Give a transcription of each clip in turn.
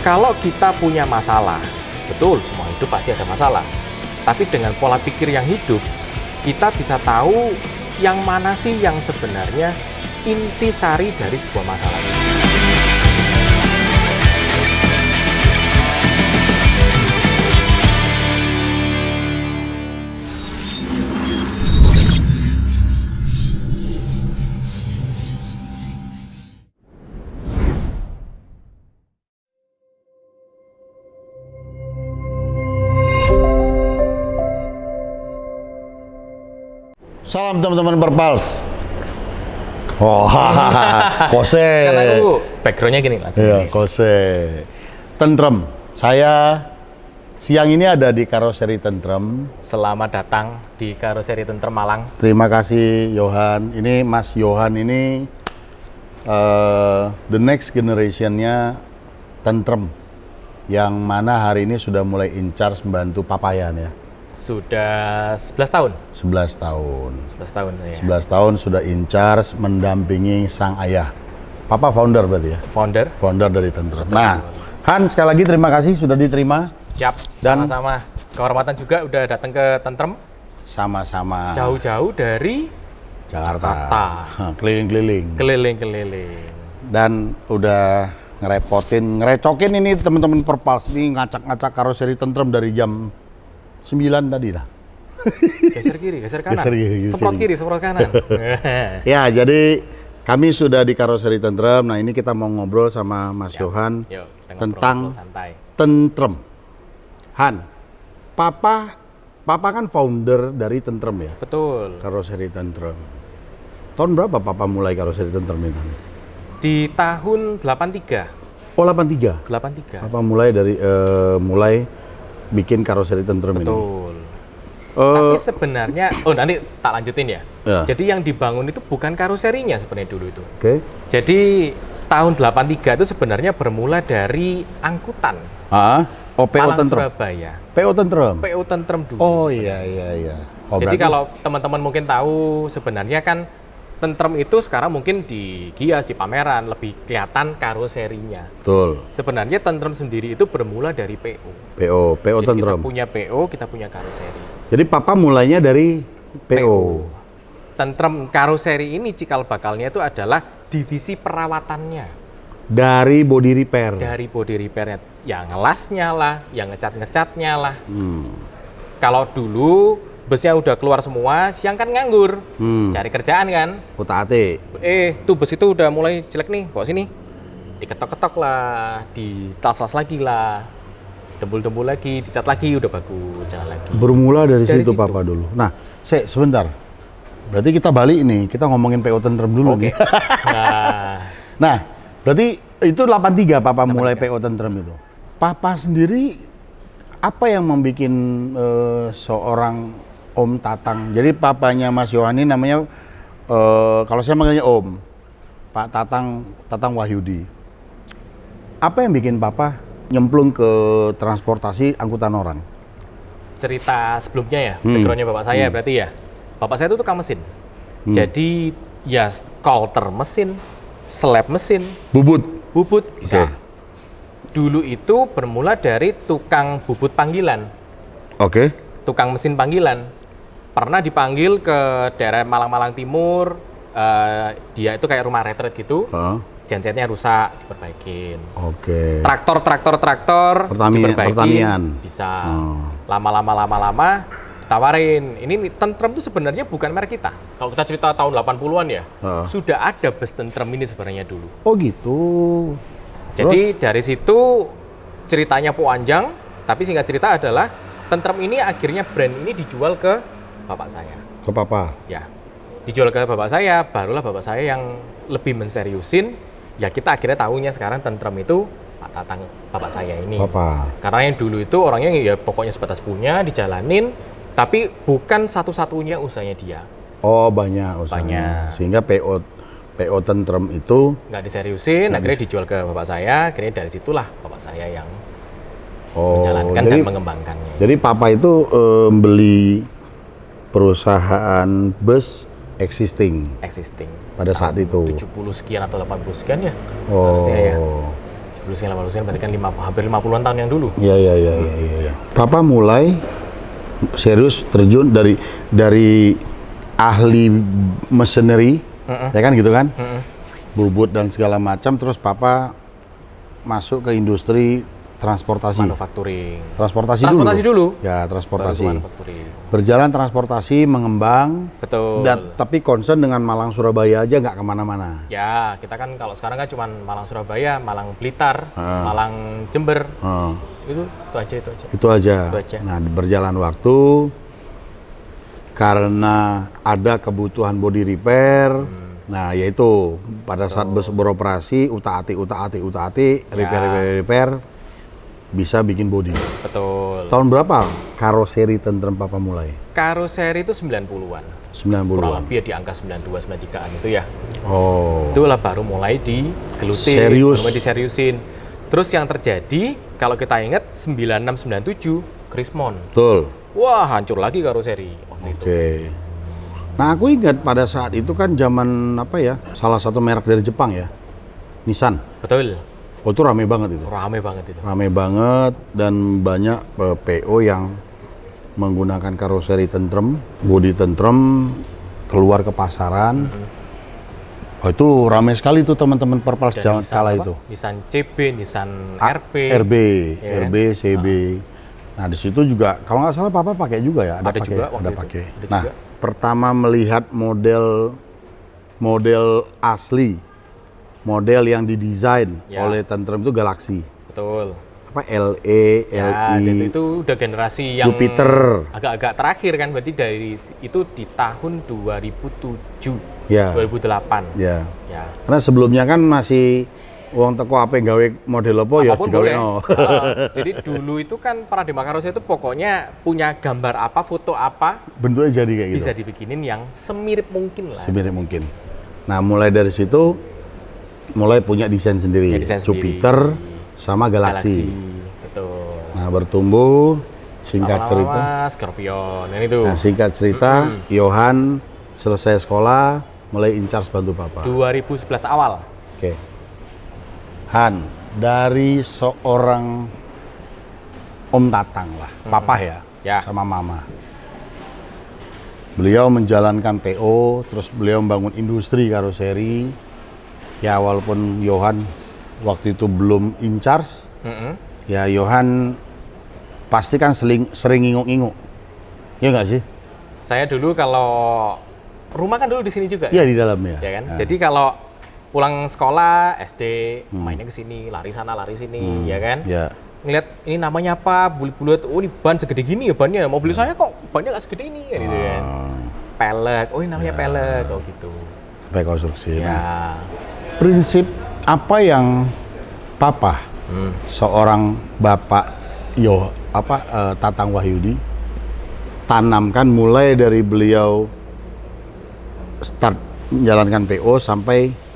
Kalau kita punya masalah, betul semua hidup pasti ada masalah. Tapi dengan pola pikir yang hidup, kita bisa tahu yang mana sih yang sebenarnya intisari dari sebuah masalah itu. Salam teman-teman Perpals. Oh, kose. Karena aku backgroundnya gini langsung. Iya, kose. Tentrem. Saya siang ini ada di Karoseri Tentrem. Selamat datang di Karoseri Tentrem Malang. Terima kasih Yohan. Ini Mas Yohan ini the next generation-nya Tentrem. Yang mana hari ini sudah mulai in charge membantu Papayan ya. Sudah 11 tahun. 11 tahun. 11 tahun ya. 11 tahun sudah in charge mendampingi sang ayah. Papa founder berarti ya? Founder. Founder dari Tentrem. Nah, Han sekali lagi terima kasih sudah diterima. Siap. Dan sama-sama. Kehormatan juga udah datang ke Tentrem. Sama-sama. Jauh-jauh dari Jakarta. Jakarta. Keliling-keliling. Keliling-keliling. Dan udah ngerecokin ini teman-teman Perpals ini ngacak-ngacak karoseri Tentrem dari jam 9 tadi lah. Geser kiri, geser kanan. Geser kiri, geser semprot sini. kiri, semprot kanan. Ya, jadi kami sudah di Karoseri Tentrem. Nah, ini kita mau ngobrol sama Mas Yohan Yuk, kita tentang ngobrol santai. Tentrem. Han, Papa kan founder dari Tentrem ya? Betul. Karoseri Tentrem. Tahun berapa Papa mulai Karoseri Tentrem itu? Di tahun 83. Oh, 83. 83. Papa mulai dari mulai bikin Karoseri Tentrem ini. Betul. Tapi sebenarnya, nanti tak lanjutin ya. Ya. Jadi yang dibangun itu bukan karoserinya sebenarnya dulu itu. Oke. Jadi tahun 83 itu sebenarnya bermula dari angkutan. Oh, PO Malang Tentrem. Surabaya. PO Tentrem. PO Tentrem dulu. Oh iya. Oh, Jadi berarti- kalau teman-teman mungkin tahu sebenarnya kan Tentrem itu sekarang mungkin dihias di pameran lebih kelihatan karoserinya. betul. Sebenarnya Tentrem sendiri itu bermula dari PO. PO Jadi Tentrem. kita punya PO, kita punya karoseri. Jadi Papa mulainya dari PO. Tentrem karoseri ini cikal bakalnya itu adalah divisi perawatannya. Dari body repair. Dari body repairnya, yang ngelasnya lah, yang ngecat-ngecatnya lah. Hmm. Kalau dulu busnya udah keluar semua, siang kan nganggur, cari kerjaan kan. Utak-atik. Tuh bus itu udah mulai jelek nih, bawa sini. Diketok-ketok lah, ditas-las lagi lah, dembul-dembul lagi, dicat lagi, udah bagus, jalan lagi. Bermula dari Dari situ situ. Papa dulu. Nah, sebentar. Berarti kita balik nih, kita ngomongin PO Tentrem dulu Oke. nih. Nah, Nah, berarti itu 83 Papa 83. mulai PO Tentrem itu. Papa sendiri apa yang membuat seorang Om Tatang. Jadi papanya Mas Yohani namanya kalau saya manggilnya Om, Pak Tatang Wahyudi. Apa yang bikin Papa nyemplung ke transportasi angkutan orang? cerita sebelumnya ya, backgroundnya bapak saya berarti ya. Bapak saya itu tukang mesin. Jadi ya coulter mesin, slab mesin, Bubut. bubut bisa. Oke. Dulu itu bermula dari tukang bubut panggilan, Oke. tukang mesin panggilan. Pernah dipanggil ke daerah Malang-Malang Timur, dia itu kayak rumah retret gitu, gensetnya rusak, diperbaikin. Oke. Traktor diperbaikin, Pertanian. bisa. Lama-lama tawarin. Ini Tentrem itu sebenarnya bukan merek kita. Kalau kita cerita tahun 80-an ya, sudah ada bus Tentrem ini sebenarnya dulu. Oh gitu. Jadi dari situ ceritanya panjang, tapi singkat cerita adalah Tentrem ini akhirnya brand ini dijual ke bapak saya. Ke Papa. Ya, dijual ke bapak saya, barulah bapak saya yang lebih menseriusin. Ya kita akhirnya tahunya sekarang Tentrem itu Pak Tatang bapak saya ini. Papa. Karena yang dulu itu orangnya ya pokoknya sebatas punya, dijalanin, tapi bukan satu-satunya usahanya dia. Oh banyak usahanya. Banyak. Sehingga PO Tentrem itu Nggak diseriusin, akhirnya dijual ke bapak saya, akhirnya dari situlah bapak saya yang menjalankan dan mengembangkannya. Jadi Papa itu beli perusahaan bus existing Existing. pada saat itu. 70 sekian atau 80 sekian ya. Oh. harusnya ya. Lusian berarti kan hampir 50-an tahun yang dulu. Iya. Papa mulai serius terjun dari ahli mesineri, ya kan gitu kan? Bubut dan segala macam, terus papa masuk ke industri transportasi. Transportasi dulu. Ya, transportasi. Berjalan transportasi, mengembang. Betul. Tapi concern dengan Malang Surabaya aja, nggak kemana-mana. Ya, kita kan kalau sekarang kan cuma Malang Surabaya, Malang Blitar, Malang Jember. Itu aja. Nah, berjalan waktu karena ada kebutuhan body repair. Nah, yaitu pada saat beroperasi utak-atik, repair, bisa bikin body. Betul. Tahun berapa karoseri Tentrem papa mulai? Karoseri itu 90-an. 90-an. Kurang lebih ya di angka 92, 93-an itu ya. Oh. Itulah baru mulai digeluti, mulai diseriusin. Terus yang terjadi, kalau kita ingat 96, 97, Krismon. Betul. Wah, hancur lagi karoseri waktu itu. Nah, aku ingat pada saat itu kan zaman salah satu merek dari Jepang ya, Nissan. Betul. Oh, itu rame banget itu. Rame banget dan banyak PO yang menggunakan karoseri Tentrem, bodi Tentrem, keluar ke pasaran. Oh, itu rame sekali tuh teman-teman Perpals zaman kala itu. Nissan CB, Nissan RB, RB, CB. Nah, di situ juga kalau nggak salah papa pakai juga ya, ada pakai. Nah, pertama melihat model asli, model yang didesain oleh Tentrem itu Galaxy. Betul. Apa LE, LI. Itu udah generasi yang Jupiter. Agak terakhir kan, berarti dari itu di tahun 2007, 2008. Ya. Karena sebelumnya kan masih uang teko apa gawe model apa ya digawe. Jadi dulu itu kan paradigma karoseri itu pokoknya punya gambar apa, foto apa, bentuknya jadi kayak gitu. Bisa dibikinin yang semirip mungkin lah. Semirip mungkin. Nah, mulai dari situ mulai punya desain sendiri. Jupiter sama Galaxy. Betul. Nah, bertumbuh singkat cerita Scorpion yang itu. Nah, singkat cerita Johan selesai sekolah mulai in charge bantu papa. 2011 awal. Oke. Han, dari seorang Om Tatang lah, papa ya, sama mama. Beliau menjalankan PO, terus beliau membangun industri karoseri. Ya, walaupun Johan waktu itu belum in charge, ya Johan pasti kan sering nginguk-nginguk. Ya nggak sih? Saya dulu kalau rumah kan dulu di sini juga. Iya, di dalamnya. Ya kan? Nah. Jadi kalau pulang sekolah SD mainnya ke sini, lari sana lari sini, ya kan? Ya. Ngeliat ini namanya apa, bulat-bulat, oh ini ban segede gini ya bannya, mobil saya kok bannya nggak segede ini, gitu kan? Pelek, oh ini namanya pelek, oh gitu. Sampai konstruksi. Ya. Nah, prinsip apa yang papa, seorang bapak Tatang Wahyudi tanamkan mulai dari beliau start menjalankan PO sampai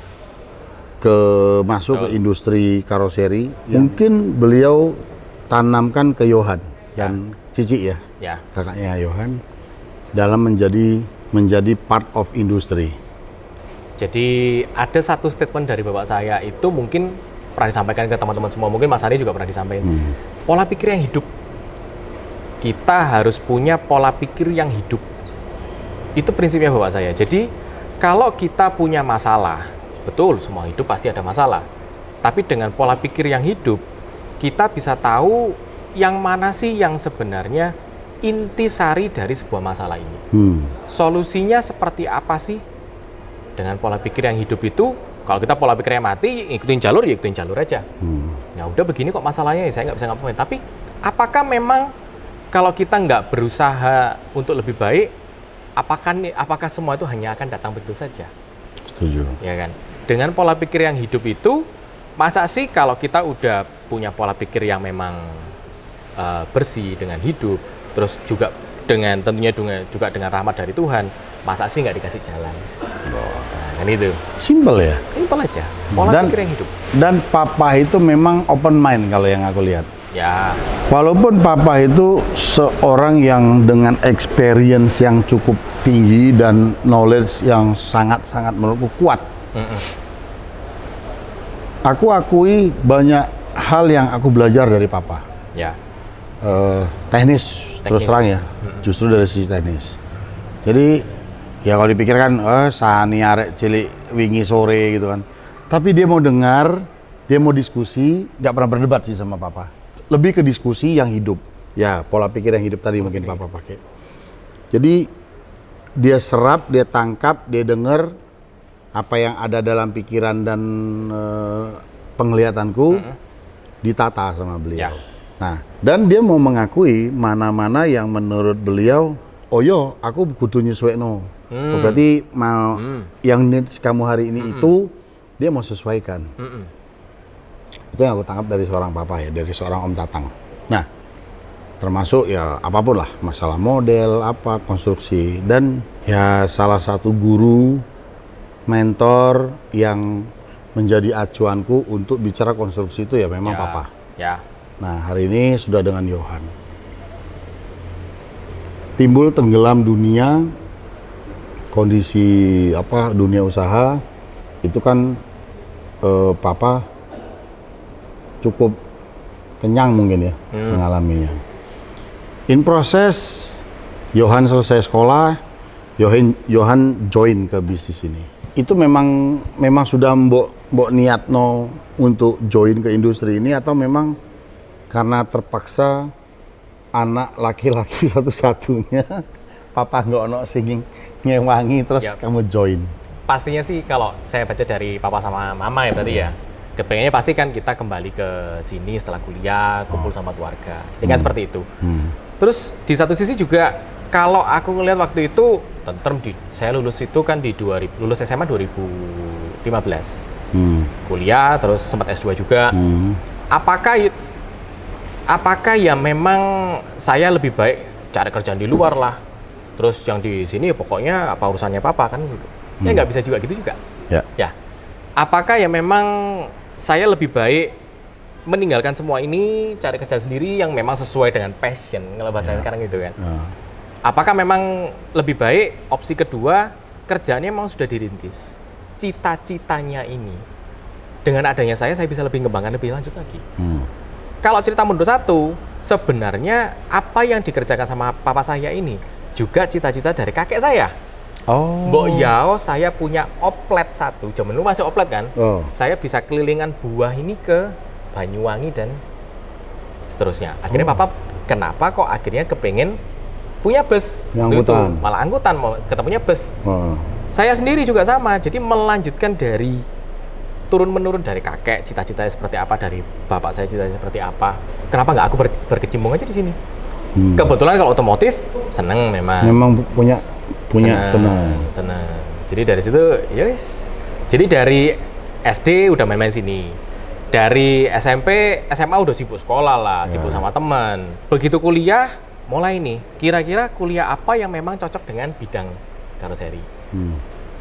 masuk ke industri karoseri, mungkin beliau tanamkan ke Johan dan Cici ya, kakaknya Johan, dalam menjadi part of industri. Jadi ada satu statement dari bapak saya itu mungkin pernah disampaikan ke teman-teman semua, mungkin Mas Ari juga pernah disampaikan. Pola pikir yang hidup. Kita harus punya pola pikir yang hidup. Itu prinsipnya bapak saya. Jadi kalau kita punya masalah, betul, semua hidup pasti ada masalah. Tapi dengan pola pikir yang hidup, kita bisa tahu yang mana sih yang sebenarnya intisari dari sebuah masalah ini. Solusinya seperti apa sih? Dengan pola pikir yang hidup itu, kalau kita pola pikirnya mati, ikutin jalur ya ikutin jalur aja. Ya udah begini kok masalahnya, ya saya nggak bisa ngapain. Tapi apakah memang kalau kita nggak berusaha untuk lebih baik, apakah semua itu hanya akan datang begitu saja? Setuju. Ya kan? Dengan pola pikir yang hidup itu, masa sih kalau kita udah punya pola pikir yang memang bersih dengan hidup, terus juga tentunya juga dengan rahmat dari Tuhan, masa sih nggak dikasih jalan? Nah, kan itu. Simple ya? Simple aja. Pola pikir yang hidup. Dan papa itu memang open mind kalau yang aku lihat. Ya. Walaupun papa itu seorang yang dengan experience yang cukup tinggi dan knowledge yang sangat-sangat menurutku kuat. Aku akui banyak hal yang aku belajar dari papa. Ya. Teknis, terus terang ya, justru dari sisi teknis. Jadi ya kalau dipikirkan, sani arek cilik wingi sore gitu kan. Tapi dia mau dengar, dia mau diskusi, nggak pernah berdebat sih sama papa. Lebih ke diskusi yang hidup. Ya, pola pikir yang hidup tadi mungkin papa pakai. Jadi dia serap, dia tangkap, dia dengar apa yang ada dalam pikiran dan penglihatanku ditata sama beliau. Ya. Nah, dan dia mau mengakui mana-mana yang menurut beliau, oh yo, aku kudu nyesuaikan. Oh, berarti mau yang needs kamu hari ini itu dia mau sesuaikan. Itu yang aku tangkap dari seorang papa ya, dari seorang Om Tatang. Nah, termasuk ya apapun lah, masalah model, apa, konstruksi. Dan ya salah satu guru, mentor yang menjadi acuanku untuk bicara konstruksi itu ya memang papa. Ya. Nah, hari ini sudah dengan Johan. Timbul tenggelam dunia, kondisi apa dunia usaha, itu kan papa cukup kenyang mungkin ya mengalaminya. In proses, Johan selesai sekolah, Johan join ke bisnis ini. Itu memang sudah mbok niatno untuk join ke industri ini atau memang karena terpaksa anak laki-laki satu-satunya papa nggak ono singing ngewangi terus kamu join? Pastinya sih kalau saya baca dari papa sama mama ya berarti ya, kepengennya pasti kan kita kembali ke sini setelah kuliah, kumpul sama keluarga. Jadi kan seperti itu. Terus di satu sisi juga kalau aku ngelihat waktu itu saya lulus itu kan di lulus SMA 2015. Kuliah terus sempat S2 juga. Apakah ya memang saya lebih baik cari kerjaan di luar lah. Terus yang di sini pokoknya apa urusannya papa kan gitu. Ya nggak bisa juga gitu juga. Ya. Apakah ya memang saya lebih baik meninggalkan semua ini, cari kerja sendiri yang memang sesuai dengan passion, kalau bahasa sekarang gitu kan. Apakah memang lebih baik opsi kedua, kerjaannya memang sudah dirintis, cita-citanya ini, dengan adanya saya bisa lebih mengembangkan lebih lanjut lagi. Kalau cerita mundur satu, sebenarnya apa yang dikerjakan sama papa saya ini, juga cita-cita dari kakek saya. Mbok Yao, saya punya oplet satu, zaman dulu masih oplet kan, saya bisa kelilingan buah ini ke Banyuwangi dan seterusnya. Akhirnya papa, kenapa kok akhirnya kepengen punya bus? Angkutan. Malah angkutan, mau ketemunya bus. Saya sendiri juga sama, jadi melanjutkan dari turun-menurun dari kakek, cita-citanya seperti apa, dari bapak saya cita-citanya seperti apa. Kenapa nggak aku berkecimpung aja di sini? Kebetulan kalau otomotif, seneng memang. Memang punya seneng. Jadi dari situ, yes. Jadi dari SD udah main-main sini. Dari SMP, SMA udah sibuk sekolah lah, sibuk sama teman. Begitu kuliah, mulai nih, kira-kira kuliah apa yang memang cocok dengan bidang karoseri.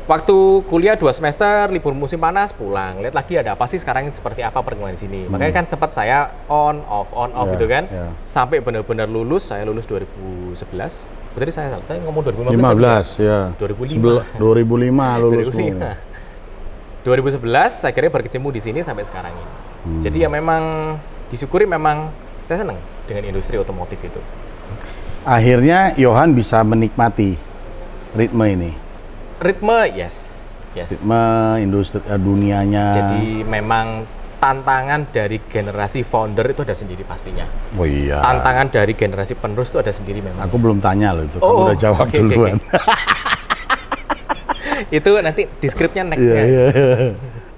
Waktu kuliah 2 semester, libur musim panas, pulang. Lihat lagi ada apa sih sekarang seperti apa perkembangan di sini. Makanya kan sempat saya on off gitu kan. Sampai benar-benar lulus, saya lulus 2011. Berarti saya ngomong 2015 ya. 2005 lulus. 2011 akhirnya berkecimpung di sini sampai sekarang ini. Jadi ya memang disyukuri, memang saya senang dengan industri otomotif itu. Akhirnya Johan bisa menikmati ritme ini. Ritme, yes. Ritme industri dunianya. Jadi memang tantangan dari generasi founder itu ada sendiri pastinya. Oh iya. Tantangan dari generasi penerus itu ada sendiri memang. Aku belum tanya loh itu, kamu udah jawab duluan. Itu nanti di skripnya next-nya.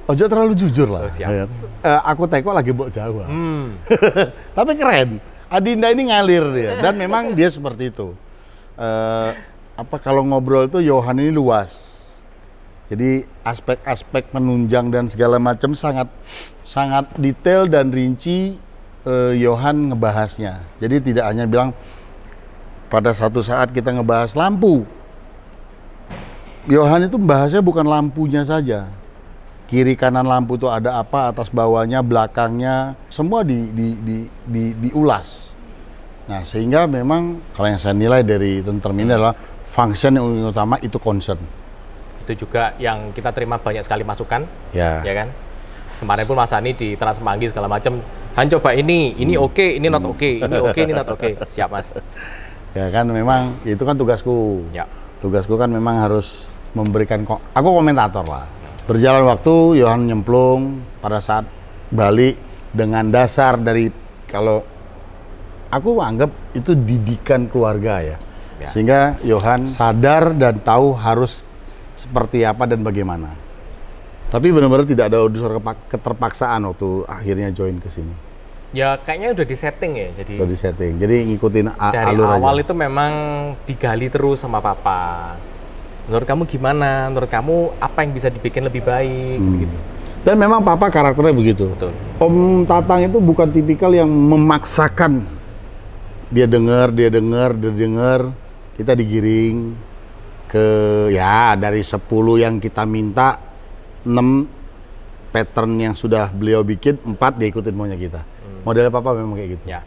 Ojo terlalu jujur lah. Siap. Aku teko lagi mbok jawab. Tapi keren. Adinda ini ngalir dia dan memang dia seperti itu. Kalau ngobrol itu Johan ini luas. Jadi aspek-aspek penunjang dan segala macam sangat detail dan rinci Johan ngebahasnya. Jadi tidak hanya bilang pada satu saat kita ngebahas lampu. Johan itu bahasanya bukan lampunya saja. Kiri kanan lampu itu ada apa, atas bawahnya, belakangnya, semua diulas. Nah, sehingga memang kalau yang saya nilai dari term ini adalah function yang utama itu concern. Itu juga yang kita terima banyak sekali masukan, ya kan? Kemarin pun Mas Ani di Trans Semanggi segala macam, Han coba ini oke, ini not oke, ini oke, ini not oke. Siap Mas. Ya kan memang itu kan tugasku. Ya. Tugasku kan memang harus memberikan, aku komentator lah. Berjalan waktu, Yohan nyemplung pada saat balik dengan dasar dari, kalau aku anggap itu didikan keluarga ya. Sehingga Yohan sadar dan tahu harus seperti apa dan bagaimana. Tapi benar-benar tidak ada unsur keterpaksaan waktu akhirnya join ke sini. Ya kayaknya udah disetting ya, jadi. Udah disetting, jadi ngikutin dari alur awal aja. itu memang digali terus sama papa. Menurut kamu gimana? Menurut kamu apa yang bisa dibikin lebih baik? Gitu. Dan memang papa karakternya begitu. Betul. Om Tatang itu bukan tipikal yang memaksakan. Dia dengar, kita digiring ke, ya dari 10 yang kita minta, 6 pattern yang sudah beliau bikin, 4 dia ikutin maunya kita. Modelnya papa memang kayak gitu. Ya.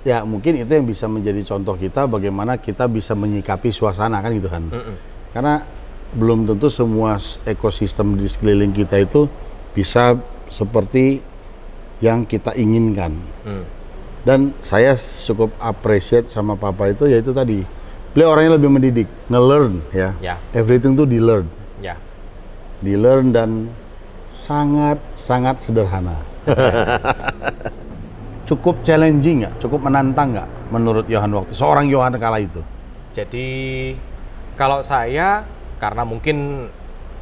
Ya mungkin itu yang bisa menjadi contoh kita bagaimana kita bisa menyikapi suasana kan gitu kan. Karena belum tentu semua ekosistem di sekeliling kita itu bisa seperti yang kita inginkan. Dan saya cukup appreciate sama papa itu, yaitu tadi beliau orangnya lebih mendidik, nge-learn ya. Everything tuh di-learn. Ya. Di-learn dan sangat sederhana. Cukup challenging nggak? Cukup menantang nggak menurut Yohan waktu seorang Yohan kala itu? Jadi kalau saya, karena mungkin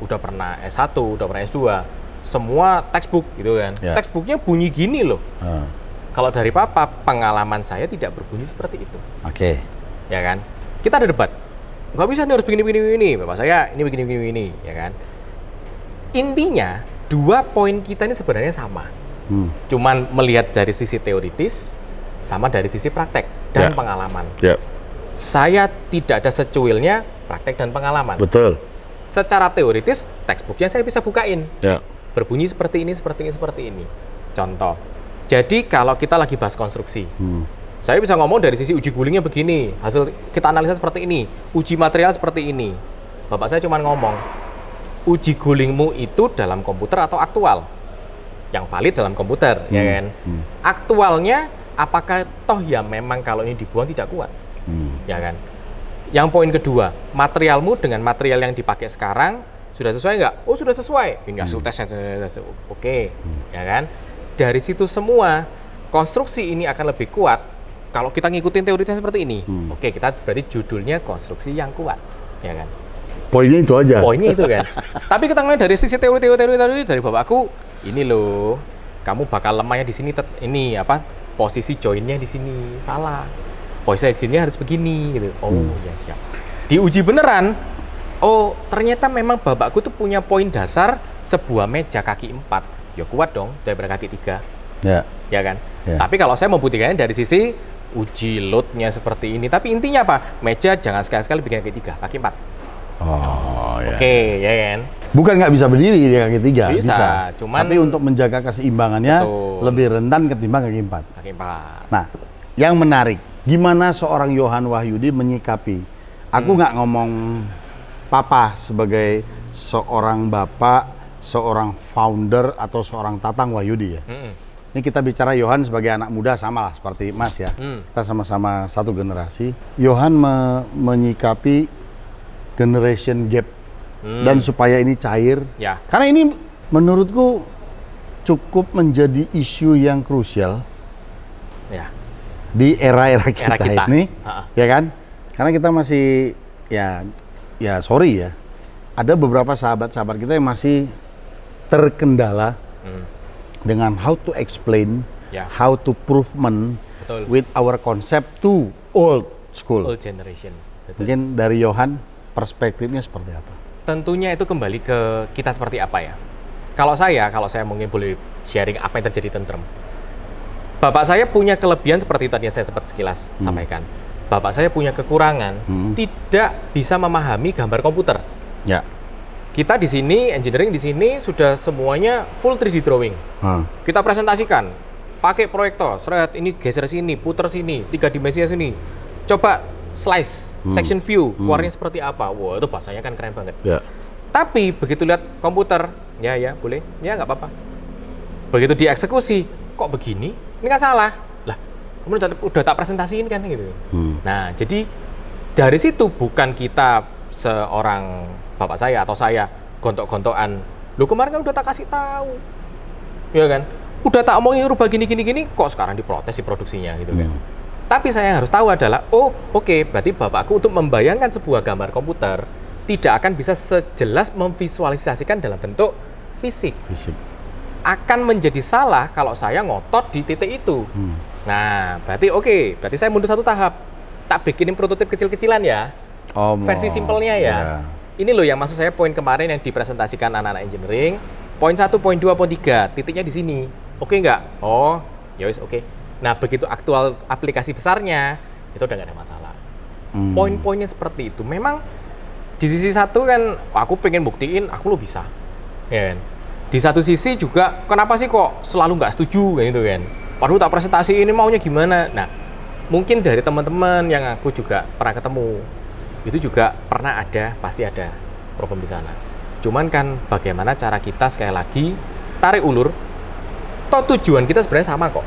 udah pernah S1, udah pernah S2, semua textbook gitu kan. Textbooknya bunyi gini loh. Kalau dari papa, pengalaman saya tidak berbunyi seperti itu. Oke. Ya kan? Kita ada debat. Nggak bisa nih, harus begini. Bapak saya ini begini, ya kan? Intinya, 2 poin kita ini sebenarnya sama. Cuman melihat dari sisi teoritis, sama dari sisi praktek dan pengalaman. Saya tidak ada secuilnya praktek dan pengalaman. Betul. Secara teoritis, textbooknya saya bisa bukain. Berbunyi seperti ini. Contoh. Jadi kalau kita lagi bahas konstruksi, saya bisa ngomong dari sisi uji gulingnya begini, hasil kita analisa seperti ini, uji material seperti ini. Bapak saya cuma ngomong, uji gulingmu itu dalam komputer atau aktual? Yang valid dalam komputer, ya kan? Aktualnya, apakah toh ya memang kalau ini dibuang tidak kuat? Ya kan? Yang poin kedua, materialmu dengan material yang dipakai sekarang sudah sesuai nggak? Oh sudah sesuai. Ini hasil tesnya, oke, ya kan? Dari situ semua konstruksi ini akan lebih kuat kalau kita ngikutin teorinya seperti ini. Oke, kita berarti judulnya konstruksi yang kuat, ya kan? Poinnya itu aja. Poinnya itu kan. Tapi kita ngeliat dari sisi teori dari bapakku, ini loh, kamu bakal lemahnya di sini, ini apa? Posisi joinnya di sini salah. Posisi joinnya harus begini gitu. Oh, ya siap. Diuji beneran. Oh, ternyata memang bapakku tuh punya poin dasar sebuah meja kaki 4. Ya kuat dong daripada kaki 3. Ya kan? Tapi kalau saya membuktikannya dari sisi uji loadnya seperti ini. Tapi intinya apa? Meja jangan sekali-sekali bikin kaki 3, kaki 4. Oke, ya kan? Bukan nggak bisa berdiri di kaki 3, bisa. Cuman, tapi untuk menjaga keseimbangannya lebih rentan ketimbang kaki 4. Kaki 4. Nah, yang menarik, gimana seorang Yohan Wahyudi menyikapi? Aku nggak ngomong papa sebagai seorang bapak, seorang founder atau seorang Tatang Wahyudi ya. Ini kita bicara Yohan sebagai anak muda, sama lah seperti Mas ya. Kita sama-sama satu generasi. Yohan menyikapi generation gap dan supaya ini cair. Karena ini menurutku cukup menjadi isu yang krusial di era-era kita ini, ya kan? Karena kita masih ya sorry ya, ada beberapa sahabat-sahabat kita yang masih terkendala dengan how to explain, how to provement with our concept to old school, old generation. Mungkin dari Yohan perspektifnya seperti apa? Tentunya itu kembali ke kita seperti apa ya. Kalau saya mungkin boleh sharing apa yang terjadi tentrem. Bapak saya punya kelebihan seperti tadi yang saya sempat sekilas sampaikan. Bapak saya punya kekurangan, tidak bisa memahami gambar komputer. Kita di sini, engineering di sini sudah semuanya full 3D drawing. Kita presentasikan, pakai proyektor, seret ini geser sini, puter sini, 3 dimensi sini. Coba slice, section view, keluarnya seperti apa? Wah, itu bahasanya kan keren banget. Tapi begitu lihat komputer, ya boleh, ya nggak apa-apa. Begitu dieksekusi, kok begini? Ini kan salah. Lah, kemudian udah tak presentasiin kan gitu. Nah, jadi dari situ bukan kita seorang bapak saya atau saya gontok-gontokan. Lu kemarin kan udah tak kasih tahu. Ya kan? Udah tak omongin rubah gini, kok sekarang diprotes di produksinya gitu kan. Tapi saya yang harus tahu adalah, oke, berarti bapakku untuk membayangkan sebuah gambar komputer tidak akan bisa sejelas memvisualisasikan dalam bentuk fisik. Akan menjadi salah kalau saya ngotot di titik itu. Nah, berarti berarti saya mundur satu tahap. Tak bikinin prototip kecil-kecilan ya. Versi simpelnya ya. Ini loh yang maksud saya poin kemarin yang dipresentasikan anak-anak engineering. Poin 1, poin 2, poin 3, titiknya di sini. Oke nggak? Oh, ya wis oke. Nah, begitu aktual aplikasi besarnya, itu udah nggak ada masalah. Poin-poinnya seperti itu. Memang di sisi satu kan, aku pengen buktiin aku lo bisa. Ya kan? Di satu sisi juga, kenapa sih kok selalu nggak setuju kayak gitu kan? Padahal tak presentasi ini maunya gimana? Nah, mungkin dari teman-teman yang aku juga pernah ketemu, itu juga pernah ada, pasti ada problem di sana. Cuman kan bagaimana cara kita sekali lagi tarik ulur, toh tujuan kita sebenarnya sama kok.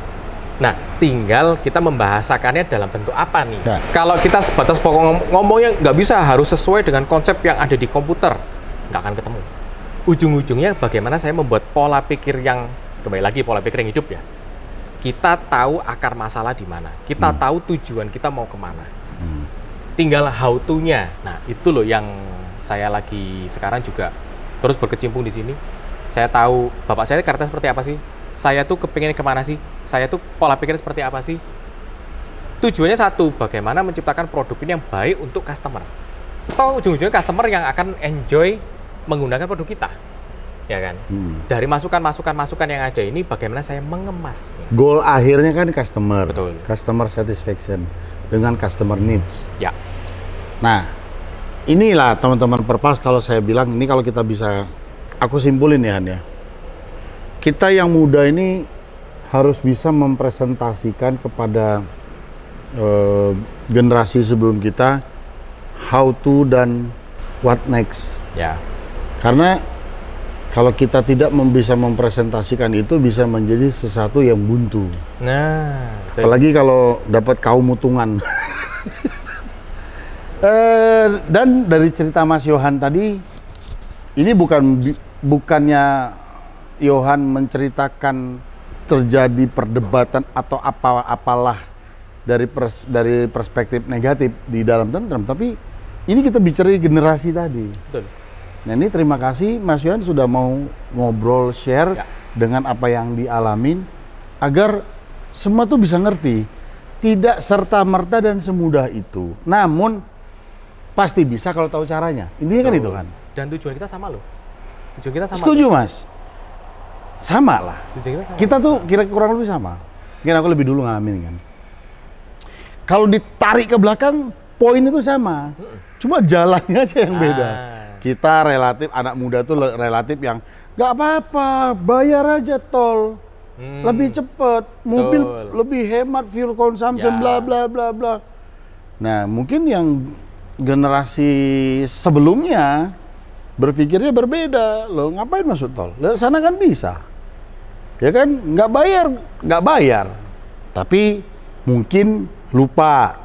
Nah, tinggal kita membahasakannya dalam bentuk apa nih. Ya. Kalau kita sebatas pokok ngomongnya nggak bisa, harus sesuai dengan konsep yang ada di komputer, nggak akan ketemu. Ujung-ujungnya bagaimana saya membuat pola pikir yang, kembali lagi pola pikir yang hidup ya. Kita tahu akar masalah di mana, kita tahu tujuan kita mau kemana. Tinggal how to-nya. Nah, itu loh yang saya lagi sekarang juga terus berkecimpung di sini. Saya tahu bapak saya karakter seperti apa sih? Saya tuh kepingin kemana sih? Saya tuh pola pikir seperti apa sih? Tujuannya satu, bagaimana menciptakan produk ini yang baik untuk customer. Atau ujung-ujungnya customer yang akan enjoy menggunakan produk kita. Ya kan? Dari masukan-masukan yang ada ini, bagaimana saya mengemas. Goal akhirnya kan customer. Betul. Customer satisfaction dengan customer needs. Ya. Nah, inilah teman-teman Perpals, kalau saya bilang, ini kalau kita bisa, aku simpulin ya Han ya. Kita yang muda ini harus bisa mempresentasikan kepada generasi sebelum kita how to dan what next. Ya. Karena kalau kita tidak bisa mempresentasikan itu, bisa menjadi sesuatu yang buntu. Nah, apalagi kalau dapat kaum mutungan. Dan dari cerita Mas Yohan tadi, ini bukannya Yohan menceritakan terjadi perdebatan atau apalah dari perspektif negatif di dalam tentrem, tapi ini kita bicara generasi tadi. betul. Nah, ini terima kasih Mas Yohan sudah mau ngobrol, share dengan apa yang dialamin, agar semua tuh bisa ngerti. Tidak serta-merta dan semudah itu. Namun pasti bisa kalau tahu caranya. Intinya kan itu kan. Dan tujuan kita sama loh. Tujuan kita sama. Setuju Mas. Sama lah. Tujuan kita sama. Kita tuh kira kurang lebih sama. Mungkin aku lebih dulu ngalamin kan. Kalau ditarik ke belakang, poin itu sama. Cuma jalannya aja yang beda. Kita relatif, anak muda tuh relatif yang nggak apa-apa, bayar aja tol. Lebih cepat, mobil lebih hemat, fuel consumption, bla bla bla bla. Nah, mungkin yang generasi sebelumnya berpikirnya berbeda. Loh, ngapain masuk tol? Dari sana kan bisa. Ya kan, nggak bayar. Tapi mungkin lupa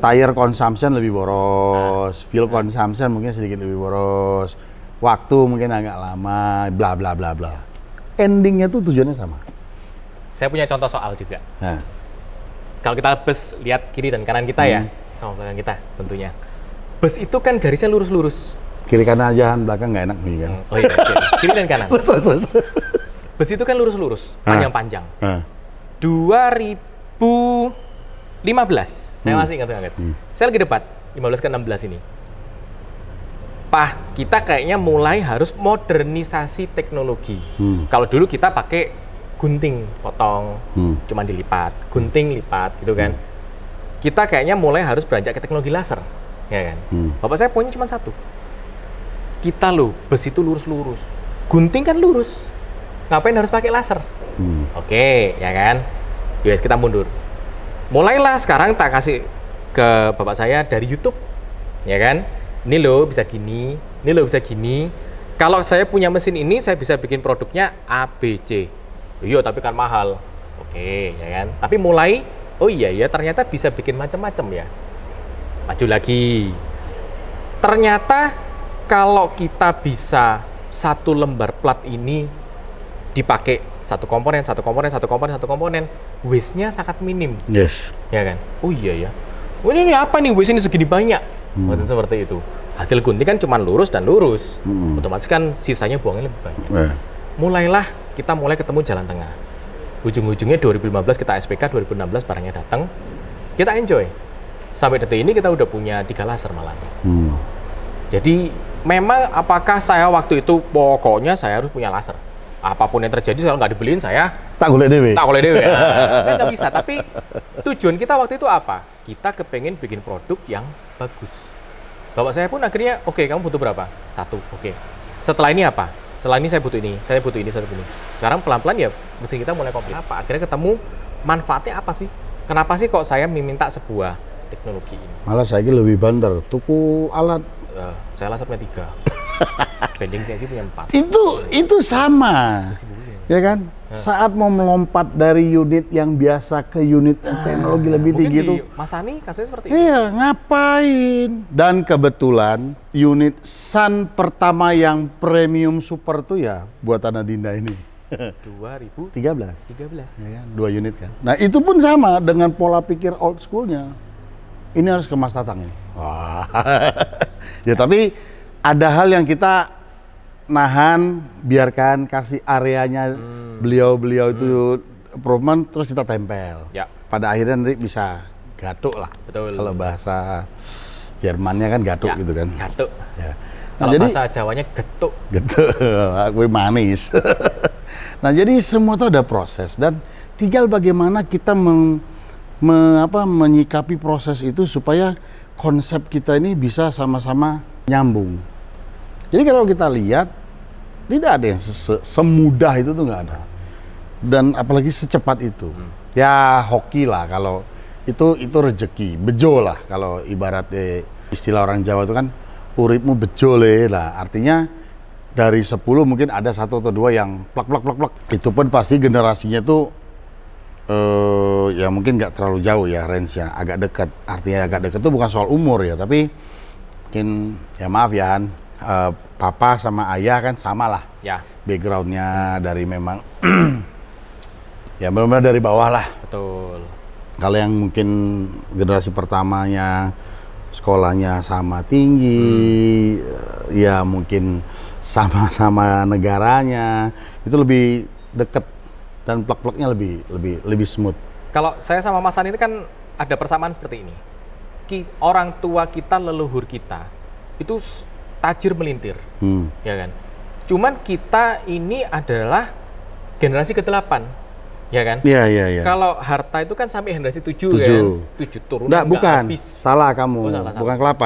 tire consumption lebih boros, fuel consumption mungkin sedikit lebih boros, waktu mungkin agak lama, bla bla bla bla. Endingnya tuh tujuannya sama. Saya punya contoh soal juga. Nah. Kalau kita bus, lihat kiri dan kanan kita ya, sama belakang kita tentunya. Bus itu kan garisnya lurus-lurus. Kiri kanan aja, belakang nggak enak nih kan. Oh iya, kiri dan kanan. Bus itu kan lurus-lurus, panjang-panjang. 2015, saya masih ingat. Saya lagi debat, 15 ke 16 ini. Pak, kita kayaknya mulai harus modernisasi teknologi. Kalau dulu kita pakai gunting, potong, cuman dilipat, gunting, lipat, gitu kan. Kita kayaknya mulai harus beranjak ke teknologi laser, ya kan. Bapak saya poinnya cuma satu. Kita loh, bus itu lurus-lurus. Gunting kan lurus. Ngapain harus pakai laser? Oke, ya kan. Yus, kita mundur. Mulailah sekarang tak kasih ke bapak saya dari YouTube, ya kan. Ini loh bisa gini, ini loh bisa gini. Kalau saya punya mesin ini, saya bisa bikin produknya A, B, C. Iya, tapi kan mahal. Oke, ya kan. Tapi mulai, oh iya ya, ternyata bisa bikin macam-macam ya. Maju lagi. Ternyata kalau kita bisa satu lembar plat ini dipakai satu komponen, waste-nya sangat minim. Yes. Ya kan? Oh iya ya. Oh, ini apa nih waste ini segini banyak? Seperti itu. Hasil gunting kan cuma lurus dan lurus. Otomatis kan sisanya buangnya lebih banyak. Mulailah kita ketemu jalan tengah. Ujung-ujungnya 2015 kita SPK, 2016 barangnya datang. Kita enjoy. Sampai detik ini kita udah punya 3 laser malah. Jadi memang apakah saya waktu itu pokoknya saya harus punya laser? Apapun yang terjadi kalau nggak dibeliin saya tak golek dewe. Tak golek dewe. Kan nggak bisa. Tapi tujuan kita waktu itu apa? Kita kepengen bikin produk yang bagus. Bapak saya pun akhirnya, oke, kamu butuh berapa? 1, oke. Setelah ini apa? Setelah ini saya butuh ini, saya butuh ini, saya butuh ini. Sekarang pelan-pelan ya mesin kita mulai komplit. Apa? Akhirnya ketemu manfaatnya apa sih? Kenapa sih kok saya meminta sebuah teknologi ini? Malah saya lebih banter, tuku alat. Saya laser punya 3. Bending saya sih punya 4. Itu sama. Ya kan? Saat mau melompat dari unit yang biasa ke unit teknologi lebih tinggi itu. Mas Ani kasusnya seperti itu. Iya, ngapain? Dan kebetulan unit Sun pertama yang premium super tuh ya buatan Adinda ini. 2013. 13. Ya, 2 unit kan. Nah, itu pun sama dengan pola pikir old school-nya. Ini harus ke Mas Tatang ini. Wah. Ya, tapi ada hal yang kita nahan, biarkan kasih areanya beliau-beliau itu improvement, terus kita tempel. Ya. Pada akhirnya nanti bisa gatuk lah. Betul. Kalau bahasa Jermannya kan gatuk gitu kan. Gatuk. Ya. Nah, Kalau jadi bahasa Jawanya getuk. Getuk, aku manis. Nah, jadi semua itu ada proses dan tinggal bagaimana kita menyikapi proses itu supaya konsep kita ini bisa sama-sama nyambung. Jadi kalau kita lihat, tidak ada yang semudah itu tuh nggak ada. Dan apalagi secepat itu. Ya hoki lah kalau itu rezeki, bejo lah kalau ibaratnya istilah orang Jawa itu kan uripmu bejo lah. Artinya dari 10 mungkin ada 1 atau 2 yang plak. Itu pun pasti generasinya tuh ya mungkin nggak terlalu jauh ya range-nya, agak dekat. Artinya agak dekat itu bukan soal umur ya, tapi mungkin ya maaf ya Han, papa sama ayah kan sama lah ya, backgroundnya dari memang ya benar-benar dari bawah lah. Betul. Kalau yang mungkin generasi pertamanya sekolahnya sama tinggi, ya mungkin sama-sama negaranya, itu lebih dekat dan plek-pleknya lebih smooth. Kalau saya sama Mas Ani itu kan ada persamaan seperti ini. Orang tua kita, leluhur kita itu tajir melintir, ya kan. Cuman kita ini adalah generasi ke-8, ya kan. Iya. Kalau harta itu kan sampai generasi 7 kan. 7 turun. Nggak, bukan. Habis. Salah kamu. Salah. Bukan ke-8.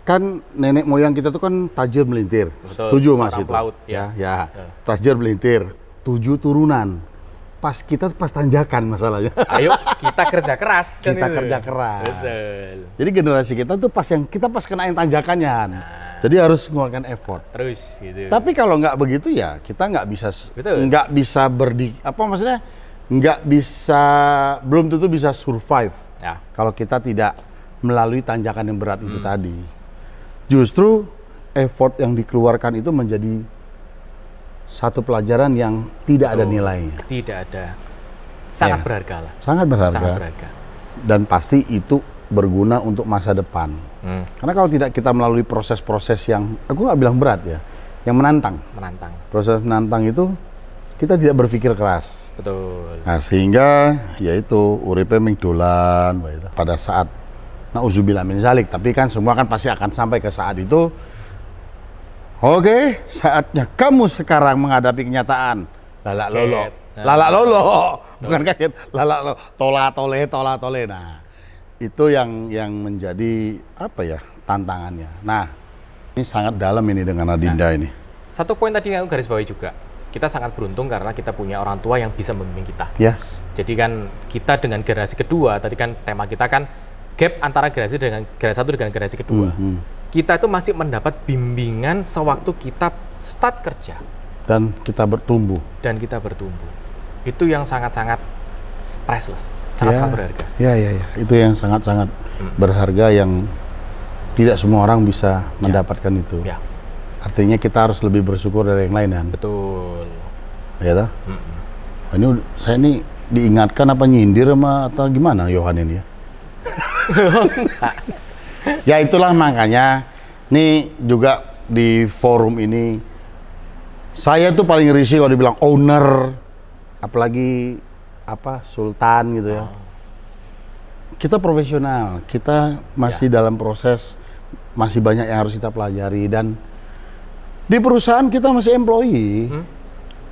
Kan nenek moyang kita tuh kan tajir melintir. Betul. 7 Mas itu. Laut, ya. Tajir melintir. 7 turunan. Pas kita pas tanjakan masalahnya. Ayo kita kerja keras. Kita kan kerja keras. Betul. Jadi generasi kita tuh kita pas kenain tanjakannya. Jadi harus mengeluarkan effort. Terus gitu. Tapi kalau nggak begitu ya kita nggak bisa belum tentu bisa survive. Ya. Kalau kita tidak melalui tanjakan yang berat itu tadi. Justru effort yang dikeluarkan itu menjadi satu pelajaran yang tidak ada nilainya. Tidak ada. Sangat berharga lah. Sangat berharga. Dan pasti itu berguna untuk masa depan. Karena kalau tidak kita melalui proses-proses yang, aku nggak bilang berat ya, yang menantang. Proses menantang itu kita tidak berpikir keras. Betul. Nah, sehingga yaitu uripe ming dolan pada saat nauzubillah min zalik, tapi kan semua kan pasti akan sampai ke saat itu. Oke, saatnya kamu sekarang menghadapi kenyataan. Lalak lolo, bukan kaget, lalak lolo, tola tole. Nah, itu yang menjadi apa ya tantangannya. Nah, ini sangat dalam ini dengan Adinda ini. Satu poin tadi yang aku garis bawahi juga, kita sangat beruntung karena kita punya orang tua yang bisa membimbing kita. Ya. Jadi kan kita dengan generasi kedua, tadi kan tema kita kan gap antara generasi 1 dengan generasi kedua. Kita itu masih mendapat bimbingan sewaktu kita start kerja. Dan kita bertumbuh. Itu yang sangat-sangat priceless, sangat berharga. Ya. Itu yang sangat-sangat berharga yang tidak semua orang bisa mendapatkan itu. Ya. Artinya kita harus lebih bersyukur dari yang lain kan. Betul. Ya toh? Ini saya ini diingatkan apa nyindir sama atau gimana Yohan ini ya? Ya itulah makanya nih juga di forum ini saya tuh paling risih kalau dibilang owner, apalagi apa sultan gitu ya. Kita profesional, kita masih dalam proses, masih banyak yang harus kita pelajari, dan di perusahaan kita masih employee.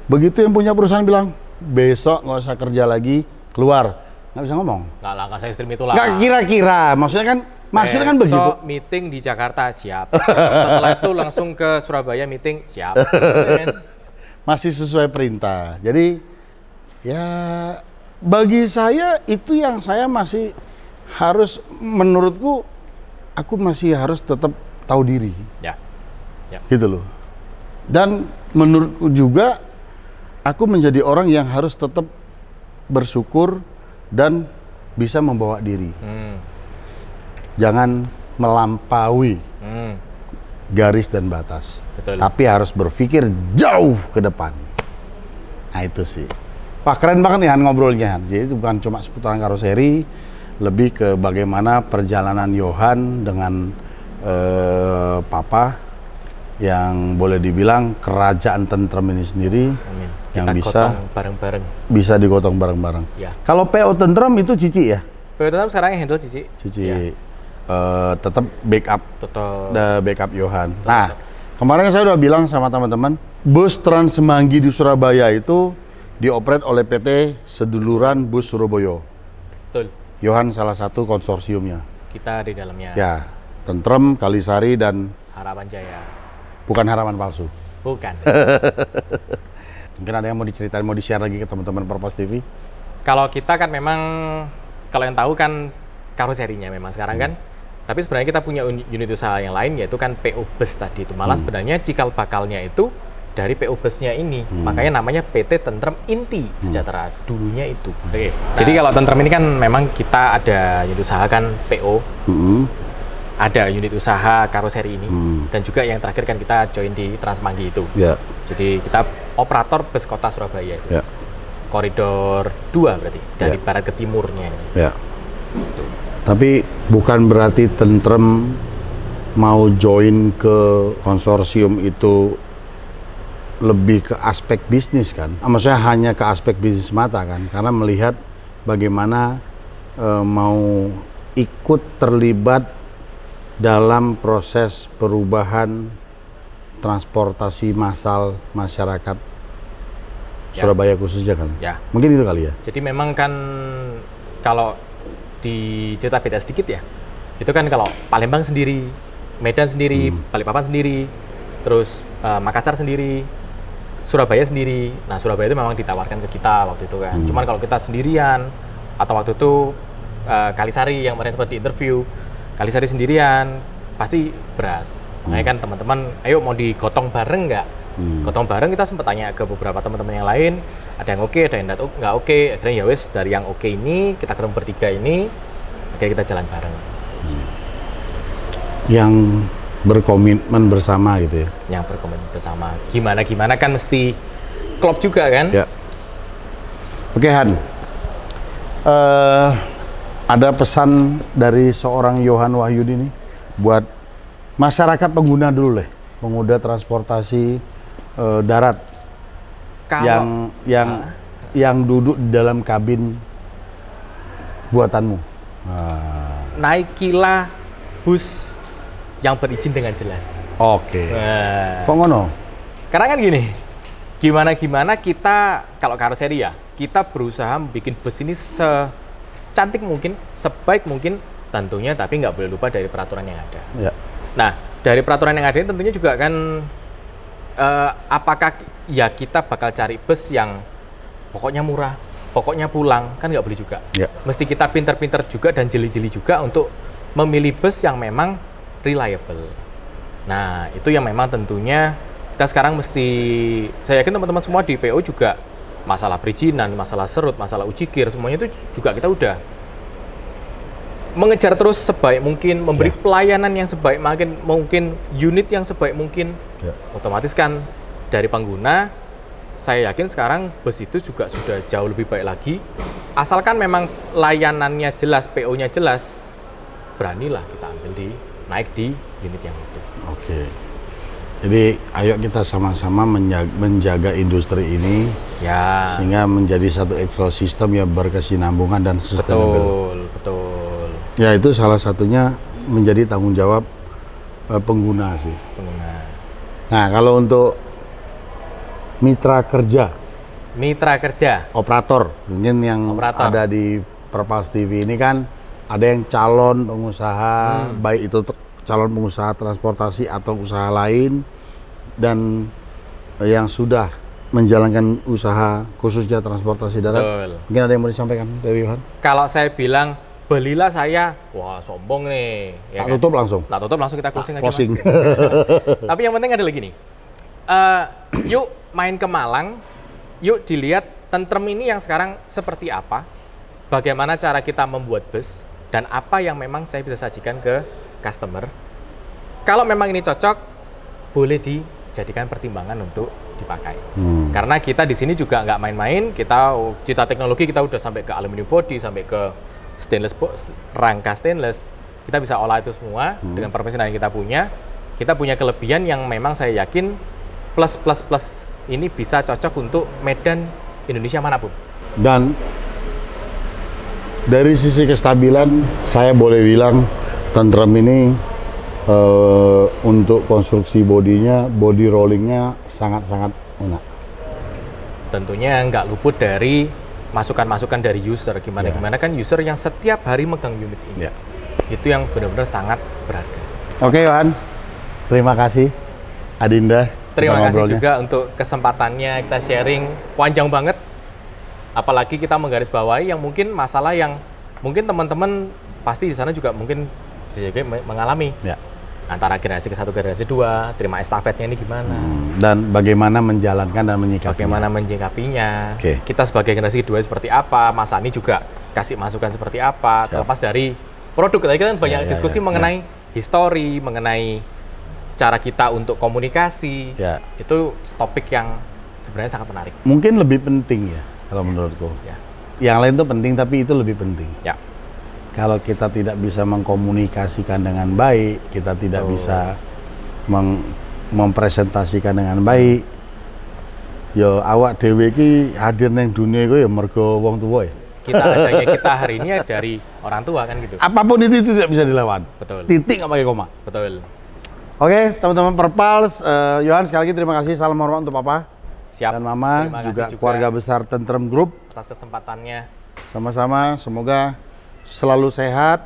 Begitu yang punya perusahaan bilang besok nggak usah kerja lagi, keluar, nggak bisa ngomong. Nggak saya ekstrim itulah. Nggak kira-kira, maksudnya kan begitu. Besok meeting di Jakarta, siap. Setelah itu langsung ke Surabaya meeting, siap. Masih sesuai perintah. Jadi ya bagi saya itu yang saya masih harus, menurutku aku masih harus tetap tahu diri. Ya. Gitu loh. Dan menurutku juga aku menjadi orang yang harus tetap bersyukur dan bisa membawa diri. Jangan melampaui garis dan batas. Betul. Tapi harus berpikir jauh ke depan. Nah itu sih. Wah keren banget nih Han ngobrolnya Han. Jadi itu bukan cuma seputaran karoseri, lebih ke bagaimana perjalanan Yohan dengan Papa yang boleh dibilang kerajaan tentrem ini sendiri. Amin. Yang kita bisa gotong bareng-bareng. Bisa digotong bareng-bareng. Ya. Kalau PO tentrem itu Cici ya? PO tentrem sekarang yang handle Cici. Ya. Tetap backup. Backup Yohan. Betul. Nah, kemarin saya udah bilang sama teman-teman, bus Trans Semanggi di Surabaya itu dioperate oleh PT Seduluran Bus Surabaya. Betul. Yohan salah satu konsorsiumnya. Kita di dalamnya. Ya, Tentrem, Kalisari dan Harapan Jaya. Bukan harapan palsu. Bukan. Mungkin ada yang mau diceritain, mau di-share lagi ke teman-teman Perpos TV? Kalau kita kan memang, kalau yang tahu kan karoserinya memang sekarang kan. Tapi sebenarnya kita punya unit usaha yang lain, yaitu kan PO Bus tadi itu. Malah sebenarnya cikal bakalnya itu dari PO Busnya ini. Makanya namanya PT Tentrem Inti Sejahtera. Dulunya itu. Oke. Jadi kalau Tentrem ini kan memang kita ada unit usaha kan PO. Ada unit usaha karoseri ini. Dan juga yang terakhir kan kita join di Transmanggi itu. Ya. Jadi kita operator bus kota Surabaya itu. Ya. Koridor 2 berarti. Dari barat ke timurnya. Ya. Tapi bukan berarti Tentrem mau join ke konsorsium itu lebih ke aspek bisnis kan? Maksudnya hanya ke aspek bisnis mata kan? Karena melihat bagaimana mau ikut terlibat dalam proses perubahan transportasi massal masyarakat Surabaya khususnya kan? Ya. Mungkin itu kali ya? Jadi memang kan kalau di cerita beda sedikit ya, itu kan kalau Palembang sendiri, Medan sendiri, Balikpapan sendiri, terus Makassar sendiri, Surabaya sendiri. Nah Surabaya itu memang ditawarkan ke kita waktu itu kan. Cuman kalau kita sendirian, atau waktu itu Kalisari yang kemarin sempat di interview, Kalisari sendirian pasti berat. Makanya kan teman-teman, ayo mau digotong bareng nggak? Gotong bareng kita sempat tanya ke beberapa teman-teman yang lain, ada yang oke, ada yang nggak oke. Akhirnya ya wes dari yang oke ini kita ketemu bertiga ini, akhirnya kita jalan bareng. Yang berkomitmen bersama gitu ya? Yang berkomitmen bersama. Gimana kan mesti klop juga kan? Ya. Oke Han, ada pesan dari seorang Yohan Wahyudi nih buat masyarakat pengguna dulu deh, pengguna transportasi darat yang duduk di dalam kabin buatanmu. Naikilah bus yang berizin dengan jelas. Oke. Kok ngono? Karena kan gini, gimana kita kalau karoseri ya, kita berusaha bikin bus ini secantik mungkin, sebaik mungkin tentunya, tapi nggak boleh lupa dari peraturan yang ada. Ya. Nah, dari peraturan yang ada ini tentunya juga kan apakah ya kita bakal cari bus yang pokoknya murah, pokoknya pulang, kan nggak boleh juga. Ya. Mesti kita pinter-pinter juga dan jeli-jeli juga untuk memilih bus yang memang reliable. Nah, itu yang memang tentunya Kita sekarang mesti, saya yakin teman-teman semua di PO juga masalah perizinan, masalah serut, masalah ujikir, semuanya itu juga kita udah mengejar terus sebaik mungkin, memberi pelayanan yang sebaik mungkin, unit yang sebaik mungkin. Otomatis kan dari pengguna, saya yakin sekarang bus itu juga sudah jauh lebih baik lagi. Asalkan memang layanannya jelas, PO-nya jelas, beranilah kita ambil naik di unit yang itu. Oke. Jadi ayo kita sama-sama menjaga industri ini Ya. sehingga menjadi satu ekosistem yang berkesinambungan dan sustainable. Betul. Ya itu salah satunya menjadi tanggung jawab pengguna sih. Pengguna. Nah kalau untuk mitra kerja, operator, mungkin yang ada di Perpals TV ini kan ada yang calon pengusaha, baik itu calon pengusaha transportasi atau usaha lain, dan yang sudah menjalankan usaha khususnya transportasi darat. Betul. Mungkin ada yang mau disampaikan dari Yohan? Kalau saya bilang belilah saya, wah sombong nih. Ya Tak kan? tutup langsung kita closing aja. closing. Mas. Tapi yang penting adalah gini, yuk main ke Malang, yuk dilihat Tentrem ini yang sekarang seperti apa, bagaimana cara kita membuat bus, dan apa yang memang saya bisa sajikan ke customer. Kalau memang ini cocok, boleh dijadikan pertimbangan untuk dipakai. Karena kita di sini juga nggak main-main, kita cita teknologi kita udah sampai ke aluminium body, sampai ke stainless, rangka stainless. Kita bisa olah itu semua dengan profesional yang kita punya. Kita punya kelebihan yang memang saya yakin plus ini bisa cocok untuk medan Indonesia manapun. Dan dari sisi kestabilan, saya boleh bilang Tentrem ini untuk konstruksi bodinya, body rollingnya sangat-sangat enak. Tentunya nggak luput dari masukan-masukan dari user. Gimana kan user yang setiap hari megang unit ini. Itu yang benar-benar sangat berharga. Oke, Yohan. Terima kasih, Adinda. Terima kasih juga untuk kesempatannya kita sharing, panjang banget. Apalagi kita menggarisbawahi yang mungkin masalah yang mungkin teman-teman pasti di sana juga mungkin bisa juga mengalami. Antara generasi ke-1 generasi 2, terima estafetnya ini gimana. Dan bagaimana menjalankan dan menyikapinya. Kita sebagai generasi kedua seperti apa, Mas Ani juga kasih masukan seperti apa. Terlepas dari produk, tadi kan banyak diskusi mengenai histori, mengenai cara kita untuk komunikasi. Itu topik yang sebenarnya sangat menarik. Mungkin lebih penting ya, kalau menurutku. Yang lain itu penting, tapi itu lebih penting. Kalau kita tidak bisa mengkomunikasikan dengan baik, kita tidak bisa mempresentasikan dengan baik, ya awak dhewe iki hadir nang dunia iku ya mergo wong tua ya. Kita hari ini dari orang tua kan gitu. Apapun itu tidak bisa dilawan. Betul. Titik nggak pakai koma. Betul. Oke, teman-teman Perpals, Yohan sekali lagi terima kasih, salam hormat untuk Papa. Siap. Dan Mama, juga keluarga besar Tentrem Group. Atas kesempatannya. Sama-sama, semoga selalu sehat,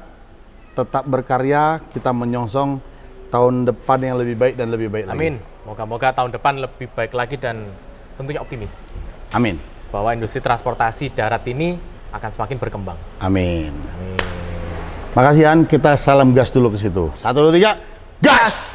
tetap berkarya, kita menyongsong tahun depan yang lebih baik dan lebih baik lagi. Amin. Moga-moga tahun depan lebih baik lagi dan tentunya optimis. Amin. Bahwa industri transportasi darat ini akan semakin berkembang. Amin. Makasih Han, kita salam gas dulu ke situ. 1, 2, 3, gas!